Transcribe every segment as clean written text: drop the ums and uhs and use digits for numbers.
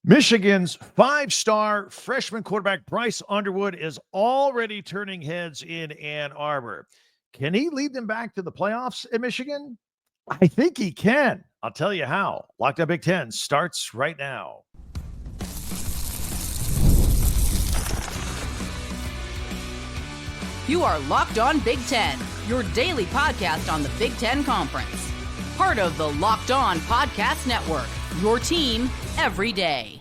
Michigan's five-star freshman quarterback Bryce Underwood is already turning heads in Ann Arbor. Can he lead them back to the playoffs at Michigan? I think he can. I'll tell you how. Locked Up Big Ten starts right now. You are Locked On Big Ten, your daily podcast on the Big Ten Conference. Part of the Locked On Podcast Network, your team every day.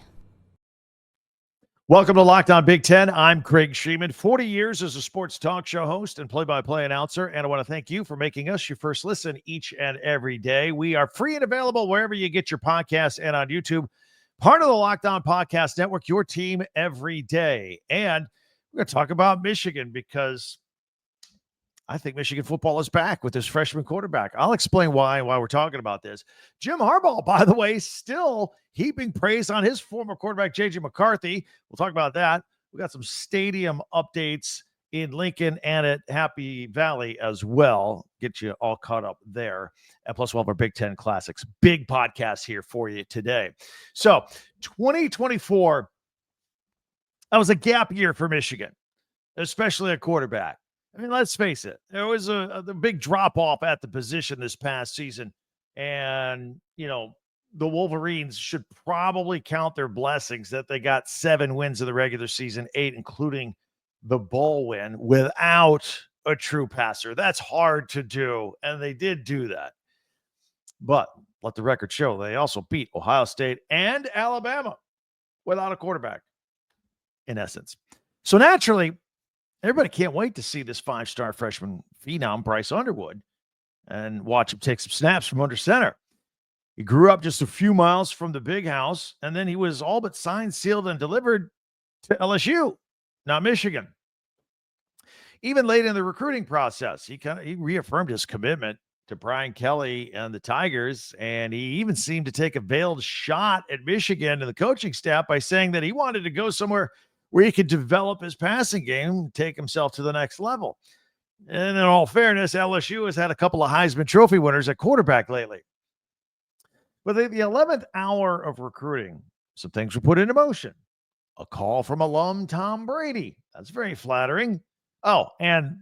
Welcome to Locked On Big Ten. I'm Craig Sheeman, 40 years as a sports talk show host and play-by-play announcer, and I want to thank you for making us your first listen each and every day. We are free and available wherever you get your podcasts and on YouTube. Part of the Locked On Podcast Network, your team every day. And we're going to talk about Michigan because I think Michigan football is back with this freshman quarterback. I'll explain why we're talking about this. Jim Harbaugh, by the way, still heaping praise on his former quarterback, J.J. McCarthy. We'll talk about that. We got some stadium updates in Lincoln and at Happy Valley as well. Get you all caught up there. And plus, we'll have our Big Ten Classics. Big podcast here for you today. So 2024, that was a gap year for Michigan, especially a quarterback. I mean, let's face it. There was a big drop-off at the position this past season. And, you know, the Wolverines should probably count their blessings that they got 7 wins in the regular season, 8, including the bowl win, without a true passer. That's hard to do, and they did do that. But let the record show, they also beat Ohio State and Alabama without a quarterback, in essence. So naturally, everybody can't wait to see this 5-star freshman phenom, Bryce Underwood, and watch him take some snaps from under center. He grew up just a few miles from the big house, and then he was all but signed, sealed, and delivered to LSU, not Michigan. Even late in the recruiting process, he reaffirmed his commitment to Brian Kelly and the Tigers, and he even seemed to take a veiled shot at Michigan and the coaching staff by saying that he wanted to go somewhere where he could develop his passing game, take himself to the next level. And in all fairness, LSU has had a couple of Heisman Trophy winners at quarterback lately. But at the 11th hour of recruiting, some things were put into motion. A call from alum Tom Brady. That's very flattering. Oh, and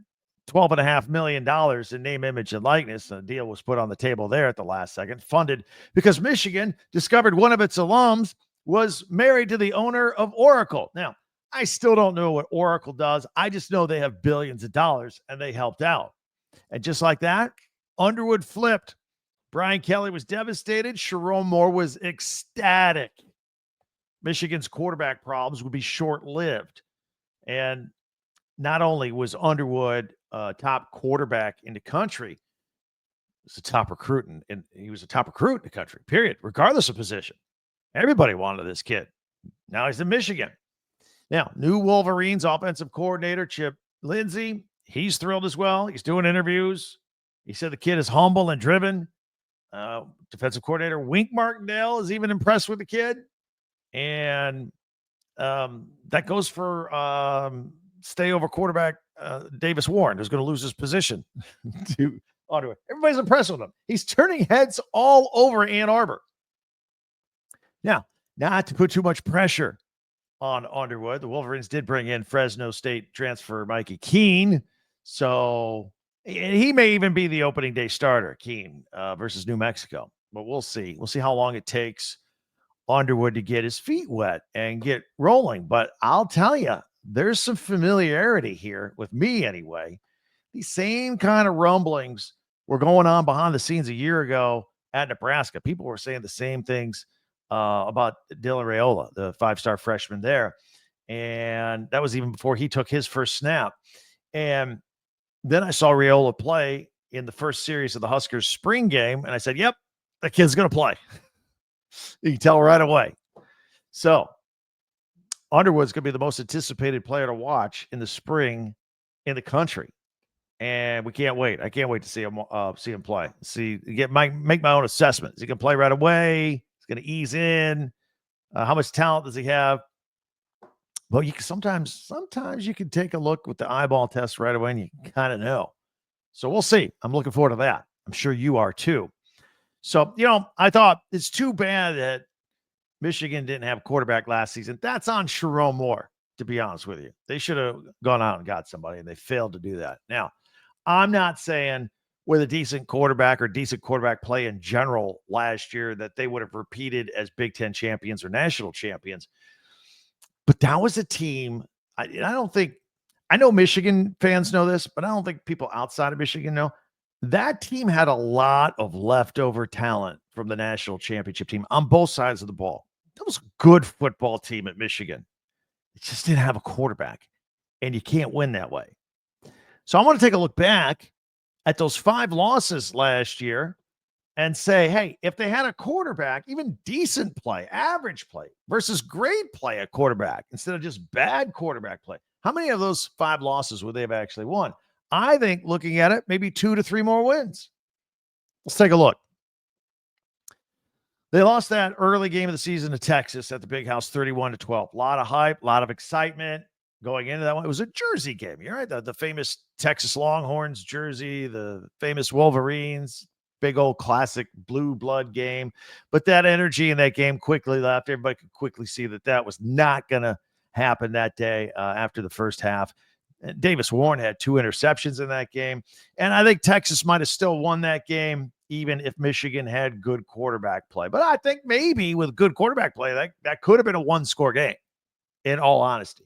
$12.5 million in name, image, and likeness. The deal was put on the table there at the last second, funded because Michigan discovered one of its alums was married to the owner of Oracle. Now, I still don't know what Oracle does. I just know they have billions of dollars, and they helped out. And just like that, Underwood flipped. Brian Kelly was devastated. Sherrone Moore was ecstatic. Michigan's quarterback problems would be short-lived. And not only was Underwood a top quarterback in the country, he was a top recruit, and he was a top recruit in the country, period, regardless of position. Everybody wanted this kid. Now he's in Michigan. Now, new Wolverines offensive coordinator, Chip Lindsey, he's thrilled as well. He's doing interviews. He said the kid is humble and driven. Defensive coordinator Wink Martindale is even impressed with the kid. And that goes for stay over quarterback Davis Warren, who's going to lose his position to Underwood. Everybody's impressed with him. He's turning heads all over Ann Arbor. Now, not to put too much pressure on Underwood, the Wolverines did bring in Fresno State transfer Mikey Keene. So he may even be the opening day starter, Keene, versus New Mexico. But we'll see. We'll see how long it takes Underwood to get his feet wet and get rolling. But I'll tell you, there's some familiarity here with me anyway. These same kind of rumblings were going on behind the scenes a year ago at Nebraska. People were saying the same things about Dylan Raiola, the 5-star freshman there. And that was even before he took his first snap. And then I saw Raiola play in the first series of the Huskers spring game. And I said, yep, that kid's going to play. You can tell right away. So Underwood's going to be the most anticipated player to watch in the spring in the country. And we can't wait. I can't wait to see him play. Make my own assessment. Is he going to play right away? He's going to ease in. How much talent does he have? Well, sometimes you can take a look with the eyeball test right away and you kind of know. So we'll see. I'm looking forward to that. I'm sure you are too. So, I thought it's too bad that Michigan didn't have a quarterback last season. That's on Sherrone Moore, to be honest with you. They should have gone out and got somebody, and they failed to do that. Now, I'm not saying with a decent quarterback or decent quarterback play in general last year that they would have repeated as Big Ten champions or national champions. But that was a team. I know Michigan fans know this, but I don't think people outside of Michigan know. That team had a lot of leftover talent from the national championship team on both sides of the ball. That was a good football team at Michigan. It just didn't have a quarterback, and you can't win that way. So I want to take a look back at those 5 losses last year and say, hey, if they had a quarterback, even decent play, average play versus great play at quarterback instead of just bad quarterback play, how many of those 5 losses would they have actually won? I think looking at it, maybe 2 to 3 more wins. Let's take a look. They lost that early game of the season to Texas at the Big House, 31-12. A lot of hype, a lot of excitement going into that one. It was a jersey game. You're right. The famous Texas Longhorns jersey, the famous Wolverines, big old classic blue blood game. But that energy in that game quickly left. Everybody could quickly see that was not going to happen that day after the first half. Davis Warren had 2 interceptions in that game. And I think Texas might have still won that game even if Michigan had good quarterback play. But I think maybe with good quarterback play, that could have been a 1-score game, in all honesty.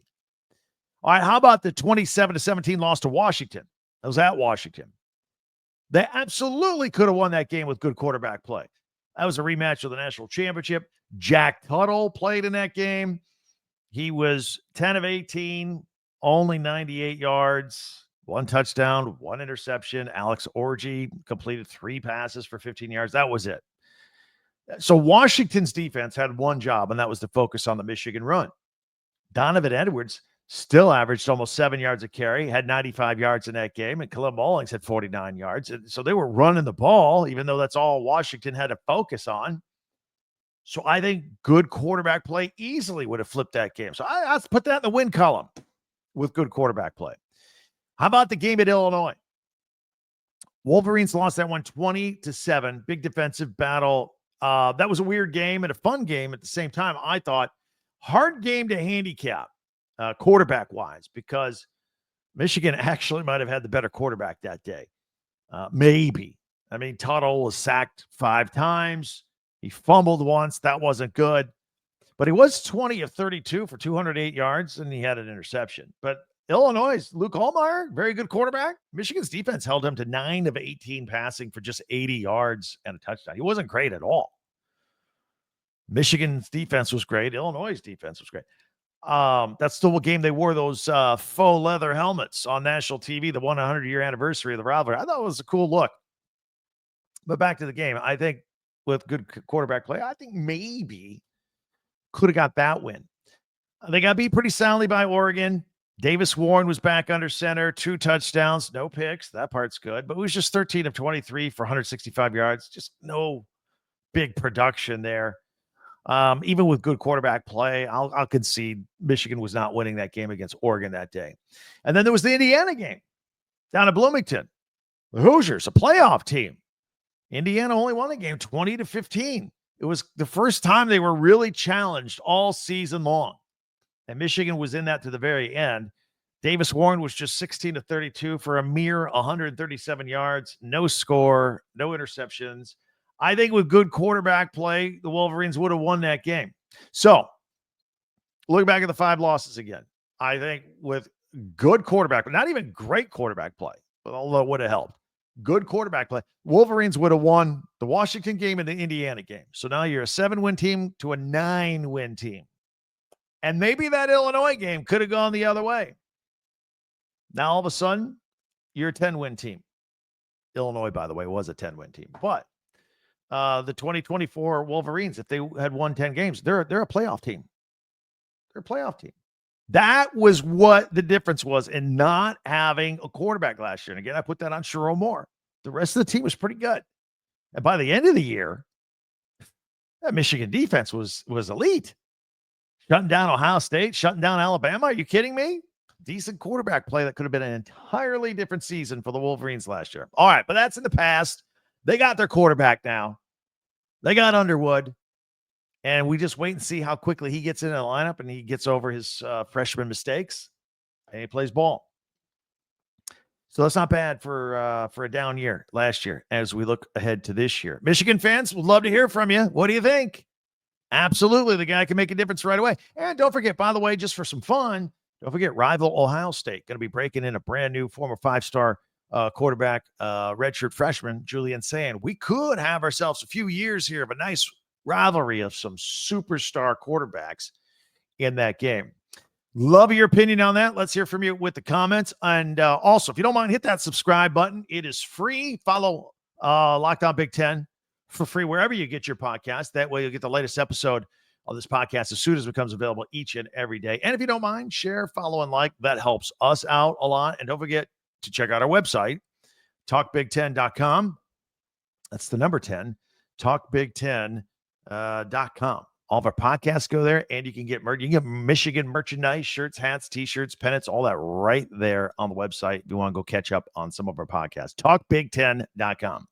All right, how about the 27-17 loss to Washington? That was at Washington. They absolutely could have won that game with good quarterback play. That was a rematch of the national championship. Jack Tuttle played in that game. He was 10 of 18, only 98 yards, 1 touchdown, 1 interception. Alex Orji completed 3 passes for 15 yards. That was it. So Washington's defense had one job, and that was to focus on the Michigan run. Donovan Edwards still averaged almost 7 yards a carry, had 95 yards in that game, and Khalil Mullings had 49 yards. And so they were running the ball, even though that's all Washington had to focus on. So I think good quarterback play easily would have flipped that game. So I put that in the win column with good quarterback play. How about the game at Illinois? Wolverines lost that one 20-7. Big defensive battle. That was a weird game and a fun game at the same time. I thought hard game to handicap quarterback-wise because Michigan actually might have had the better quarterback that day. Maybe. I mean, Tuttle was sacked 5 times. He fumbled once. That wasn't good. But he was 20 of 32 for 208 yards, and he had an interception. But Illinois' Luke Allmeyer, very good quarterback. Michigan's defense held him to 9 of 18 passing for just 80 yards and a touchdown. He wasn't great at all. Michigan's defense was great. Illinois' defense was great. That's the game they wore those faux leather helmets on national TV, the 100-year anniversary of the rivalry. I thought it was a cool look. But back to the game. I think with good quarterback play, I think maybe could have got that win. They got beat pretty soundly by Oregon. Davis Warren was back under center, 2 touchdowns, no picks. That part's good. But it was just 13 of 23 for 165 yards. Just no big production there. Even with good quarterback play, I'll concede Michigan was not winning that game against Oregon that day. And then there was the Indiana game down at Bloomington. The Hoosiers, a playoff team. Indiana only won the game 20-15. It was the first time they were really challenged all season long. And Michigan was in that to the very end. Davis Warren was just 16 of 32 for a mere 137 yards, no score, no interceptions. I think with good quarterback play, the Wolverines would have won that game. So, look back at the 5 losses again. I think with good quarterback, but not even great quarterback play, although it would have helped. Good quarterback play. Wolverines would have won the Washington game and the Indiana game. So now you're a 7-win team to a 9-win team. And maybe that Illinois game could have gone the other way. Now, all of a sudden, you're a 10-win team. Illinois, by the way, was a 10-win team. But the 2024 Wolverines, if they had won 10 games, they're a playoff team. They're a playoff team. That was what the difference was in not having a quarterback last year. And again, I put that on Sherrone Moore. The rest of the team was pretty good. And by the end of the year, that Michigan defense was elite. Shutting down Ohio State, shutting down Alabama. Are you kidding me? Decent quarterback play that could have been an entirely different season for the Wolverines last year. All right, but that's in the past. They got their quarterback now. They got Underwood. And we just wait and see how quickly he gets in the lineup and he gets over his freshman mistakes and he plays ball. So that's not bad for a down year last year as we look ahead to this year. Michigan fans would love to hear from you. What do you think? Absolutely, the guy can make a difference right away. And don't forget, by the way, just for some fun, don't forget rival Ohio State going to be breaking in a brand new former 5-star quarterback, redshirt freshman, Julian Sand. We could have ourselves a few years here of a nice rivalry of some superstar quarterbacks in that game. Love your opinion on that. Let's hear from you with the comments. And also, if you don't mind, hit that subscribe button. It is free. Follow Locked On Big Ten for free wherever you get your podcast. That way you'll get the latest episode of this podcast as soon as it becomes available each and every day. And if you don't mind, share, follow, and like. That helps us out a lot. And don't forget to check out our website, talkbig10.com. That's the number 10, talkbig10.com. All of our podcasts go there, and you can get Michigan merchandise, shirts, hats, T-shirts, pennants, all that right there on the website. If you want to go catch up on some of our podcasts, talkbig10.com.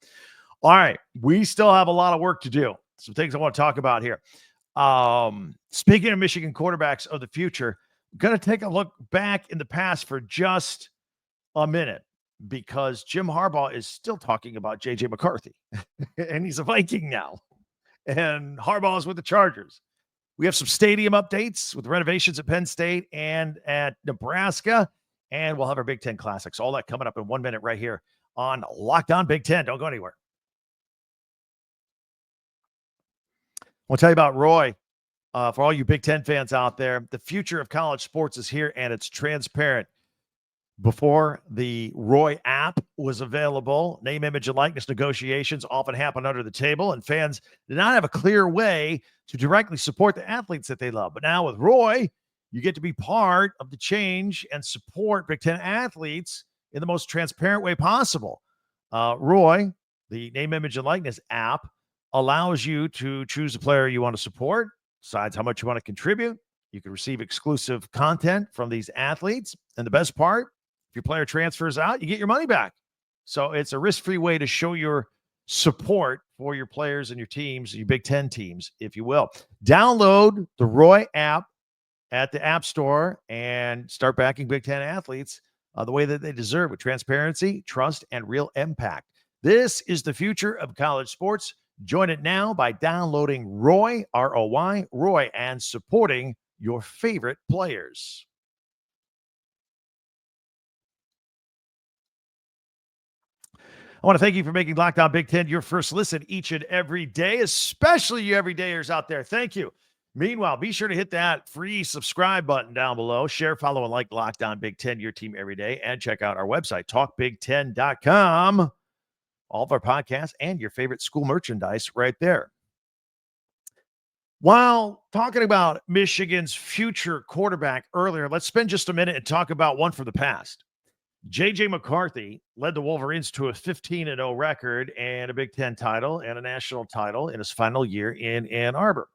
All right, we still have a lot of work to do. Some things I want to talk about here. Speaking of Michigan quarterbacks of the future, I'm going to take a look back in the past for just a minute because Jim Harbaugh is still talking about J.J. McCarthy, and he's a Viking now. And Harbaugh is with the Chargers. We have some stadium updates with renovations at Penn State and at Nebraska. And we'll have our Big Ten Classics. All that coming up in 1 minute right here on Locked On Big Ten. Don't go anywhere. I'll tell you about Roy. For all you Big Ten fans out there, the future of college sports is here, and it's transparent. Before the Roy app was available, name, image, and likeness negotiations often happen under the table, and fans did not have a clear way to directly support the athletes that they love. But now with Roy, you get to be part of the change and support Big Ten athletes in the most transparent way possible. Roy, the name, image, and likeness app, allows you to choose the player you want to support, decides how much you want to contribute. You can receive exclusive content from these athletes. And the best part, if your player transfers out, you get your money back. So it's a risk-free way to show your support for your players and your teams, your Big Ten teams, if you will. Download the Roy app at the App Store and start backing Big Ten athletes the way that they deserve, with transparency, trust, and real impact. This is the future of college sports. Join it now by downloading Roy, R-O-Y, Roy, and supporting your favorite players. I want to thank you for making Locked On Big Ten your first listen each and every day, especially you everydayers out there. Thank you. Meanwhile, be sure to hit that free subscribe button down below. Share, follow, and like Locked On Big Ten, your team every day. And check out our website, talkbig10.com. All of our podcasts and your favorite school merchandise right there. While talking about Michigan's future quarterback earlier, let's spend just a minute and talk about one from the past. J.J. McCarthy led the Wolverines to a 15-0 record and a Big Ten title and a national title in his final year in Ann Arbor.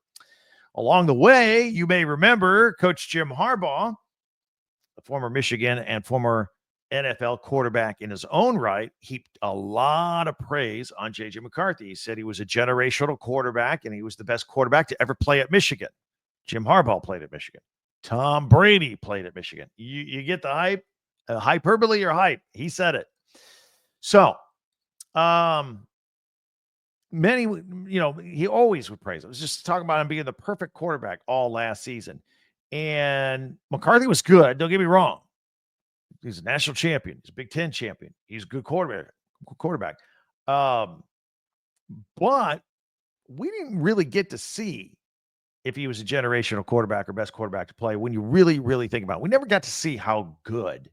Along the way, you may remember Coach Jim Harbaugh, the former Michigan and former NFL quarterback in his own right, heaped a lot of praise on J.J. McCarthy. He said he was a generational quarterback and he was the best quarterback to ever play at Michigan. Jim Harbaugh played at Michigan. Tom Brady played at Michigan. You get the hype? Hyperbole or hype? He said it. So, many, he always would praise him. I was just talking about him being the perfect quarterback all last season. And McCarthy was good. Don't get me wrong. He's a national champion. He's a Big Ten champion. He's a good quarterback. But we didn't really get to see if he was a generational quarterback or best quarterback to play when you really, really think about it. We never got to see how good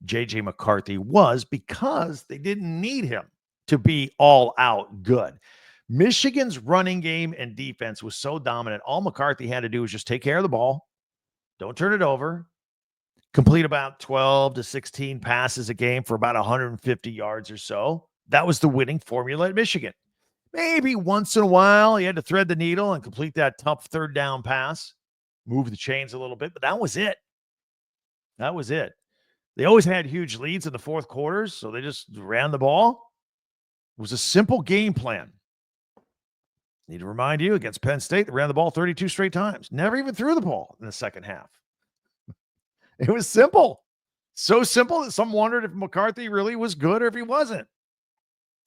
J.J. McCarthy was because they didn't need him to be all out good. Michigan's running game and defense was so dominant. All McCarthy had to do was just take care of the ball. Don't turn it over. Complete about 12 to 16 passes a game for about 150 yards or so. That was the winning formula at Michigan. Maybe once in a while he had to thread the needle and complete that tough third down pass, move the chains a little bit, but that was it. That was it. They always had huge leads in the fourth quarters, so they just ran the ball. It was a simple game plan. Need to remind you, against Penn State, they ran the ball 32 straight times. Never even threw the ball in the second half. It was simple. So simple that some wondered if McCarthy really was good or if he wasn't.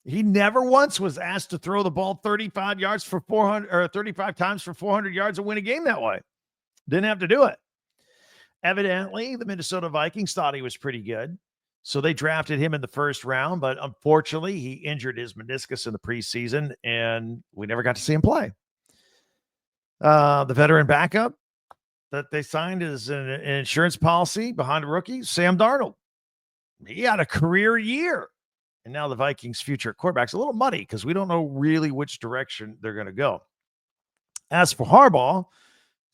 He never once was asked to throw the ball 35 yards for 400 or 35 times for 400 yards and win a game that way. Didn't have to do it. Evidently, the Minnesota Vikings thought he was pretty good. So they drafted him in the first round, but unfortunately, he injured his meniscus in the preseason, and we never got to see him play. The veteran backup that they signed is an insurance policy behind a rookie, Sam Darnold. He had a career year, and now the Vikings' future quarterback's a little muddy because we don't know really which direction they're going to go. As for Harbaugh,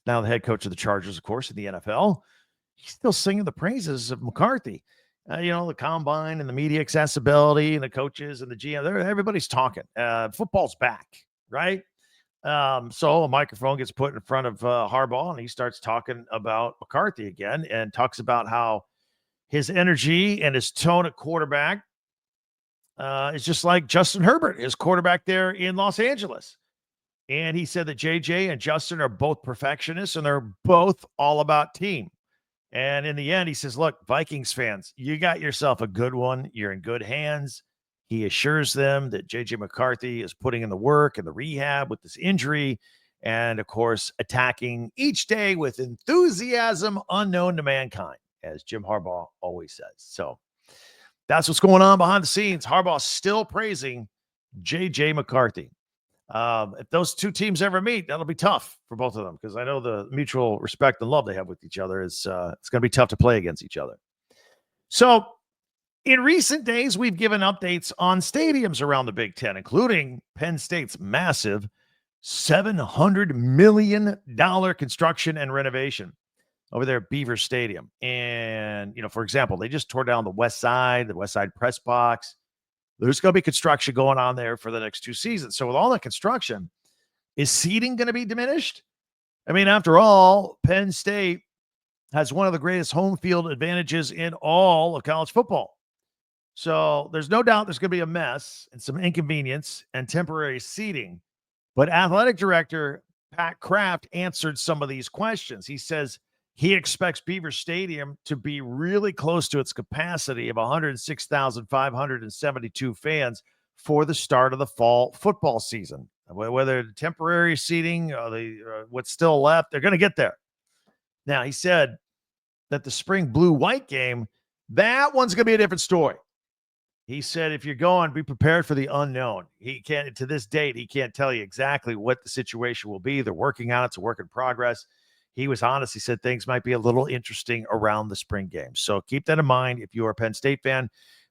now the head coach of the Chargers, of course, in the NFL, he's still singing the praises of McCarthy. The combine and the media accessibility and the coaches and the GM, everybody's talking. Football's back, right? So a microphone gets put in front of Harbaugh, and he starts talking about McCarthy again and talks about how his energy and his tone at quarterback is just like Justin Herbert, his quarterback there in Los Angeles. And he said that JJ and Justin are both perfectionists, and they're both all about team. And in the end, he says, look, Vikings fans, you got yourself a good one. You're in good hands. He assures them that J.J. McCarthy is putting in the work and the rehab with this injury and, of course, attacking each day with enthusiasm unknown to mankind, as Jim Harbaugh always says. So that's what's going on behind the scenes. Harbaugh still praising J.J. McCarthy. If those two teams ever meet, that'll be tough for both of them because I know the mutual respect and love they have with each other is it's going to be tough to play against each other. So in recent days, we've given updates on stadiums around the Big Ten, including Penn State's massive $700 million construction and renovation over there at Beaver Stadium. And, for example, they just tore down the West Side press box. There's going to be construction going on there for the next 2 seasons. So with all that construction, is seating going to be diminished? I mean, after all, Penn State has one of the greatest home field advantages in all of college football. So there's no doubt there's going to be a mess and some inconvenience and temporary seating. But athletic director Pat Kraft answered some of these questions. He says he expects Beaver Stadium to be really close to its capacity of 106,572 fans for the start of the fall football season. Whether the temporary seating or what's still left, they're going to get there. Now, he said that the spring blue-white game, that one's going to be a different story. He said, if you're going, be prepared for the unknown. He can't, to this date, he can't tell you exactly what the situation will be. They're working on it. It's a work in progress. He was honest. He said things might be a little interesting around the spring game. So keep that in mind if you're a Penn State fan.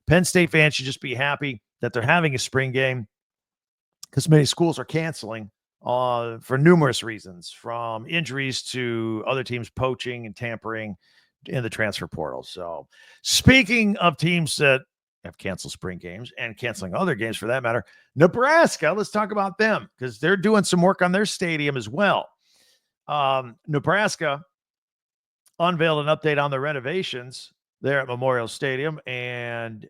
Penn State fans should just be happy that they're having a spring game because many schools are canceling for numerous reasons, from injuries to other teams poaching and tampering in the transfer portal. So speaking of teams that have canceled spring games and canceling other games for that matter, Nebraska, let's talk about them because they're doing some work on their stadium as well. Nebraska unveiled an update on the renovations there at Memorial Stadium, and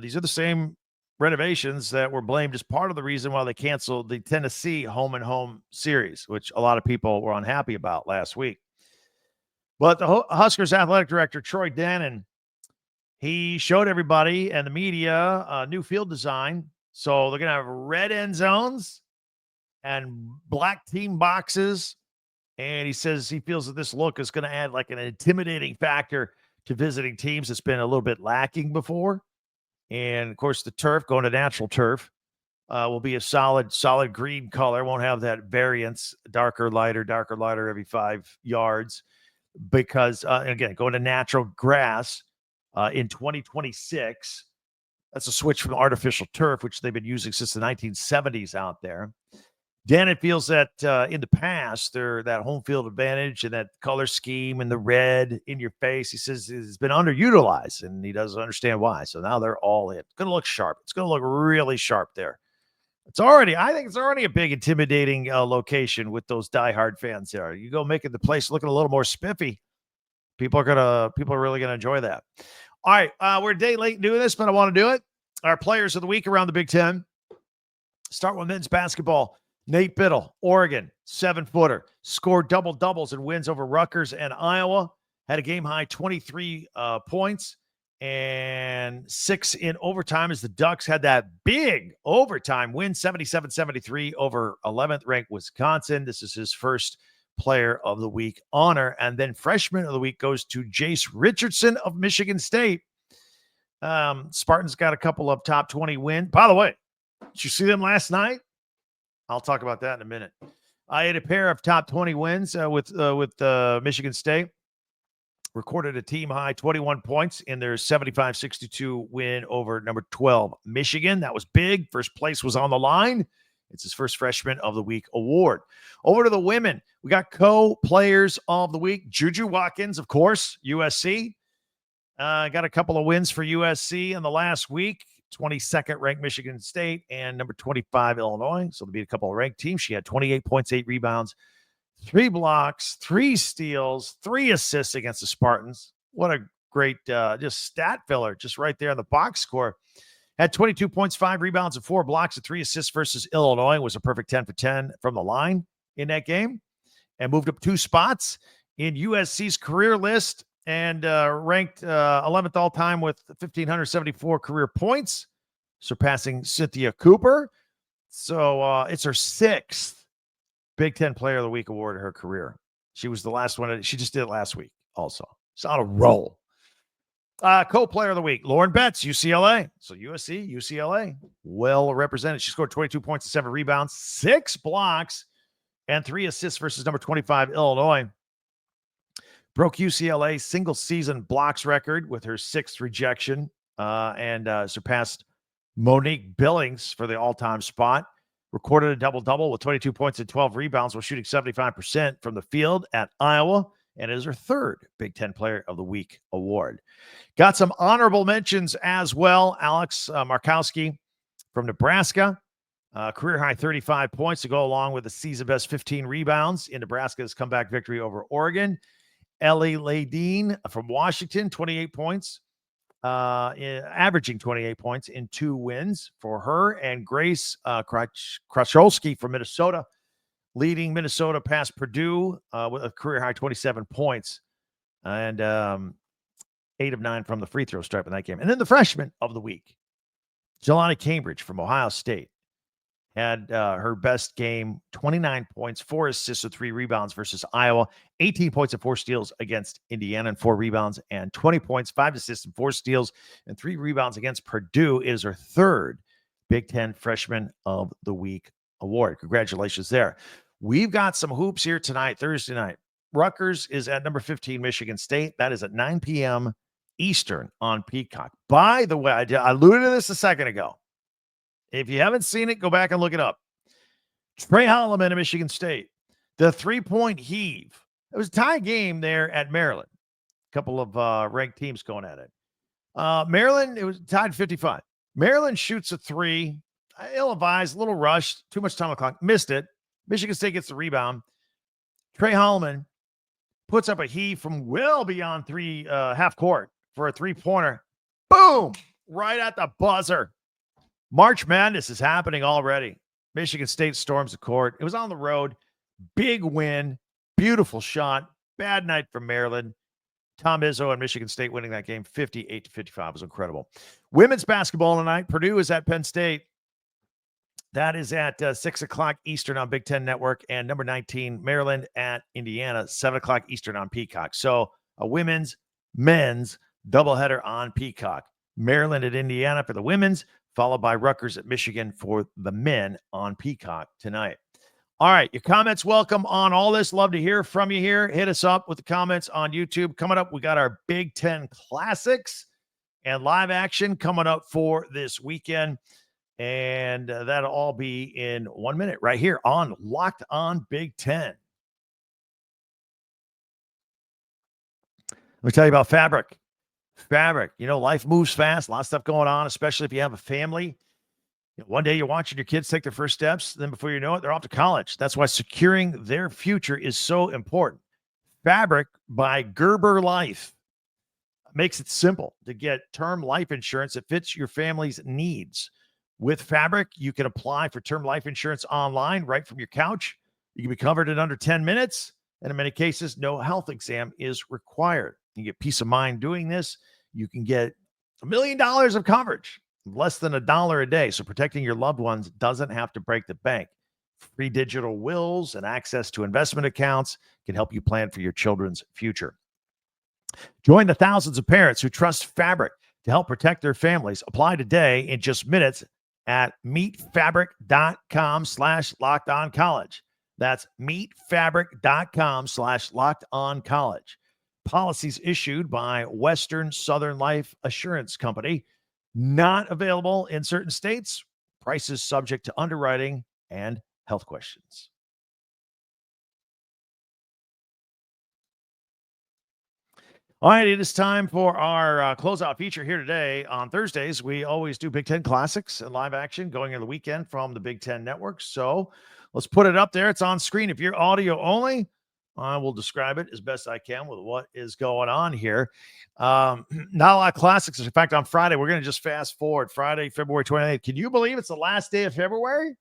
these are the same renovations that were blamed as part of the reason why they canceled the Tennessee home and home series, which a lot of people were unhappy about last week. But the Huskers athletic director, Troy Dannon, he showed everybody and the media a new field design. So they're going to have red end zones and black team boxes. And he says he feels that this look is going to add like an intimidating factor to visiting teams that's been a little bit lacking before. And, of course, the turf, going to natural turf, will be a solid green color. Won't have that variance, darker, lighter every 5 yards. Because, again, going to natural grass in 2026, that's a switch from artificial turf, which they've been using since the 1970s out there. Dannon feels that in the past, that home field advantage and that color scheme and the red in your face, he says, has been underutilized, and he doesn't understand why. So now they're all in. It's going to look sharp. It's going to look really sharp there. I think it's already a big, intimidating location with those diehard fans there. You go making the place looking a little more spiffy. People are really going to enjoy that. All right, we're a day late doing this, but I want to do it. Our players of the week around the Big Ten. Start with men's basketball. Nate Biddle, Oregon, 7-footer, scored double-doubles and wins over Rutgers and Iowa. Had a game-high 23 points and 6 in overtime as the Ducks had that big overtime win, 77-73 over 11th-ranked Wisconsin. This is his first Player of the Week honor. And then Freshman of the Week goes to Jace Richardson of Michigan State. Spartans got a couple of top 20 wins. By the way, did you see them last night? I'll talk about that in a minute. I had a pair of top 20 wins with Michigan State. Recorded a team high 21 points in their 75-62 win over number 12 Michigan. That was big. First place was on the line. It's his first Freshman of the Week award. Over to the women. We got co-players of the week. Juju Watkins, of course, USC. Got a couple of wins for USC in the last week. 22nd ranked Michigan State and number 25 Illinois. So there'll be a couple of ranked teams. She had 28 points, 8 rebounds, 3 blocks, 3 steals, 3 assists against the Spartans. What a great just stat filler just right there on the box score. Had 22 points, 5 rebounds, and 4 blocks and 3 assists versus Illinois. It was a perfect 10 for 10 from the line in that game and moved up 2 spots in USC's career list and ranked 11th all-time with 1,574 career points, surpassing Cynthia Cooper. So it's her 6th Big Ten Player of the Week award in her career. She was the last one. She just did it last week also. It's on a roll. Co-player of the week, Lauren Betts, UCLA. So USC, UCLA, well represented. She scored 22 points and 7 rebounds, 6 blocks, and 3 assists versus number 25, Illinois. Broke UCLA's single-season blocks record with her 6th rejection and surpassed Monique Billings for the all-time spot. Recorded a double-double with 22 points and 12 rebounds while shooting 75% from the field at Iowa, and is her 3rd Big Ten Player of the Week award. Got some honorable mentions as well. Alex Markowski from Nebraska, career high 35 points to go along with the season best 15 rebounds in Nebraska's comeback victory over Oregon. Ellie Ladine from Washington, 28 points, averaging 28 points in 2 wins for her. And Grace Kracholski from Minnesota, leading Minnesota past Purdue with a career high 27 points and 8 of 9 from the free throw stripe in that game. And then the Freshman of the Week, Jelani Cambridge from Ohio State, had her best game, 29 points, 4 assists and 3 rebounds versus Iowa, 18 points and 4 steals against Indiana and 4 rebounds, and 20 points, 5 assists and 4 steals and 3 rebounds against Purdue. It is her 3rd Big Ten Freshman of the Week award. Congratulations there. We've got some hoops here tonight, Thursday night. Rutgers is at number 15, Michigan State. That is at 9 p.m. Eastern on Peacock. By the way, I alluded to this a second ago. If you haven't seen it, go back and look it up. Trey Holloman of Michigan State, the 3-point heave. It was a tie game there at Maryland. A couple of ranked teams going at it. Maryland, it was tied 55. Maryland shoots a 3. Ill-advised, a little rushed, too much time on the clock. Missed it. Michigan State gets the rebound. Trey Holloman puts up a heave from well beyond half court for a 3-pointer. Boom! Right at the buzzer. March Madness is happening already. Michigan State storms the court. It was on the road. Big win. Beautiful shot. Bad night for Maryland. Tom Izzo and Michigan State winning that game 58-55 was incredible. Women's basketball tonight. Purdue is at Penn State. That is at 6 o'clock Eastern on Big Ten Network. And number 19, Maryland at Indiana, 7 o'clock Eastern on Peacock. So a women's, men's doubleheader on Peacock. Maryland at Indiana for the women's, followed by Rutgers at Michigan for the men on Peacock tonight. All right, your comments welcome on all this. Love to hear from you here. Hit us up with the comments on YouTube. Coming up, we got our Big Ten Classics and live action coming up for this weekend. And that'll all be in 1 minute right here on Locked On Big Ten. Let me tell you about Fabric. Fabric, life moves fast, a lot of stuff going on, especially if you have a family. One day you're watching your kids take their first steps, then before you know it, they're off to college. That's why securing their future is so important. Fabric by Gerber Life makes it simple to get term life insurance that fits your family's needs. With Fabric, you can apply for term life insurance online right from your couch. You can be covered in under 10 minutes. And in many cases, no health exam is required. You get peace of mind doing this. You can get $1 million of coverage, less than $1 a day. So protecting your loved ones doesn't have to break the bank. Free digital wills and access to investment accounts can help you plan for your children's future. Join the thousands of parents who trust Fabric to help protect their families. Apply today in just minutes at meetfabric.com/lockedoncollege. That's meetfabric.com/lockedoncollege. Policies issued by Western Southern Life Assurance Company. Not available in certain states. Prices subject to underwriting and health questions. All right, it is time for our closeout feature here today. On Thursdays, we always do Big Ten Classics and live action going into the weekend from the Big Ten Network. So let's put it up there. It's on screen. If you're audio only, I will describe it as best I can with what is going on here. Not a lot of classics. In fact, on Friday, we're going to just fast forward. Friday, February 28th. Can you believe it's the last day of February?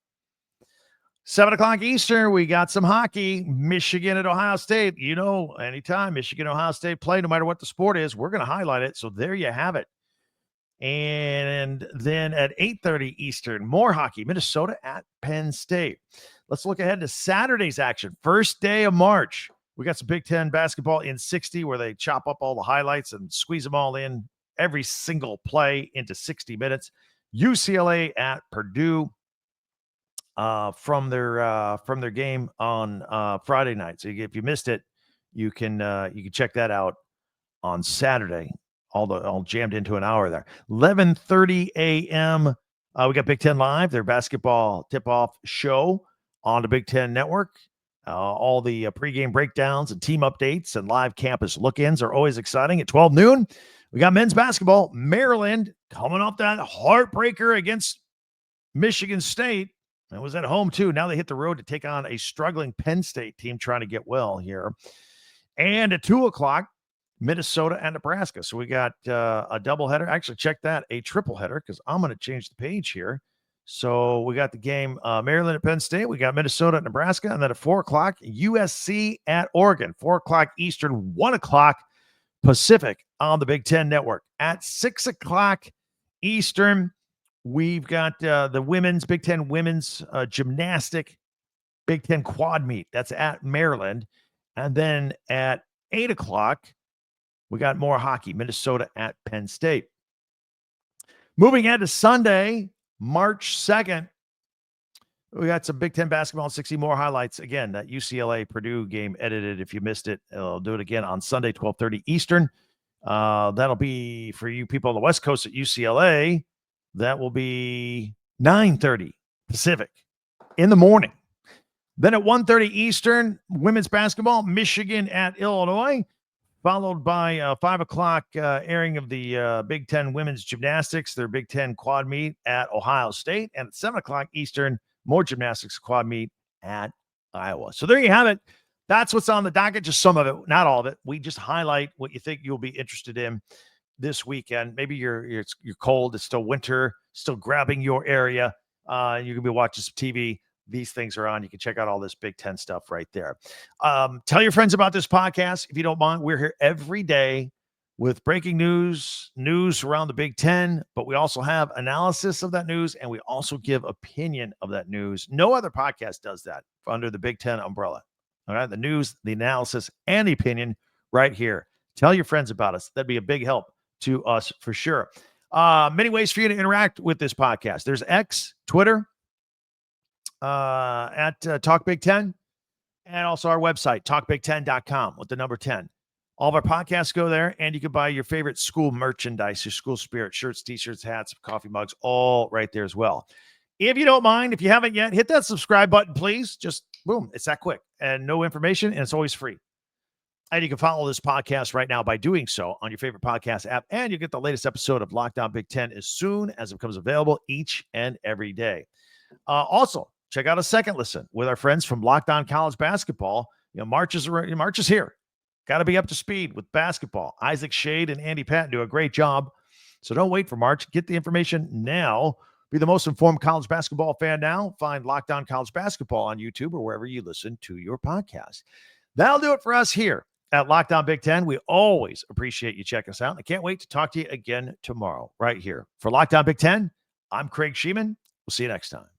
7 o'clock Eastern, we got some hockey. Michigan at Ohio State. You know, anytime Michigan, Ohio State play, no matter what the sport is, we're going to highlight it. So there you have it. And then at 8:30 Eastern, more hockey. Minnesota at Penn State. Let's look ahead to Saturday's action. First day of March. We got some Big Ten basketball in 60 where they chop up all the highlights and squeeze them all in, every single play into 60 minutes. UCLA at Purdue. From their game on Friday night. So if you missed it, you can check that out on Saturday. All jammed into an hour there. 11:30 a.m. We got Big Ten Live, their basketball tip-off show on the Big Ten Network. All the pregame breakdowns and team updates and live campus look-ins are always exciting. At 12 noon, we got men's basketball. Maryland coming off that heartbreaker against Michigan State. It was at home, too. Now they hit the road to take on a struggling Penn State team trying to get well here. And at 2 o'clock, Minnesota and Nebraska. So we got a doubleheader. Actually, check that, a tripleheader, because I'm going to change the page here. So we got the game Maryland at Penn State. We got Minnesota at Nebraska. And then at 4 o'clock, USC at Oregon. 4 o'clock Eastern, 1 o'clock Pacific on the Big Ten Network. At 6 o'clock Eastern, we've got the women's, Big Ten women's gymnastic, Big Ten quad meet. That's at Maryland. And then at 8 o'clock, we got more hockey, Minnesota at Penn State. Moving ahead to Sunday, March 2nd, we got some Big Ten basketball and 60 more highlights. Again, that UCLA-Purdue game edited. If you missed it, I'll do it again on Sunday, 12:30 Eastern. That'll be for you people on the West Coast at UCLA. That will be 9:30 Pacific in the morning. Then at 1:30 Eastern, women's basketball, Michigan at Illinois, followed by 5 o'clock airing of the Big Ten women's gymnastics, their Big Ten quad meet at Ohio State. And at 7 o'clock Eastern, more gymnastics quad meet at Iowa. So there you have it. That's what's on the docket, just some of it, not all of it. We just highlight what you think you'll be interested in this weekend. Maybe you're cold, it's still winter, still grabbing your area. You can be watching some TV. These things are on. You can check out all this Big Ten stuff right there. Tell your friends about this podcast if you don't mind. We're here every day with breaking news around the Big Ten, but we also have analysis of that news, and we also give opinion of that news. No other podcast does that under the Big Ten umbrella. All right, the news, the analysis, and the opinion right here. Tell your friends about us. That'd be a big help to us for sure. Many ways for you to interact with this podcast. There's X, Twitter, at Talk Big Ten, and also our website, talkbig10.com with the number 10. All of our podcasts go there, and you can buy your favorite school merchandise, your school spirit, shirts, t-shirts, hats, coffee mugs, all right there as well. If you don't mind, if you haven't yet, hit that subscribe button, please. Just boom, it's that quick, and no information, and it's always free. And you can follow this podcast right now by doing so on your favorite podcast app, and you get the latest episode of Locked On Big Ten as soon as it becomes available each and every day. Also, check out a second listen with our friends from Locked On College Basketball. March is here. Got to be up to speed with basketball. Isaac Shade and Andy Patton do a great job. So don't wait for March. Get the information now Be the most informed college basketball fan now. Find Locked On College Basketball on YouTube or wherever you listen to your podcast. That'll do it for us here at Locked On Big Ten. We always appreciate you checking us out. I can't wait to talk to you again tomorrow right here. For Locked On Big Ten, I'm Craig Sheeman. We'll see you next time.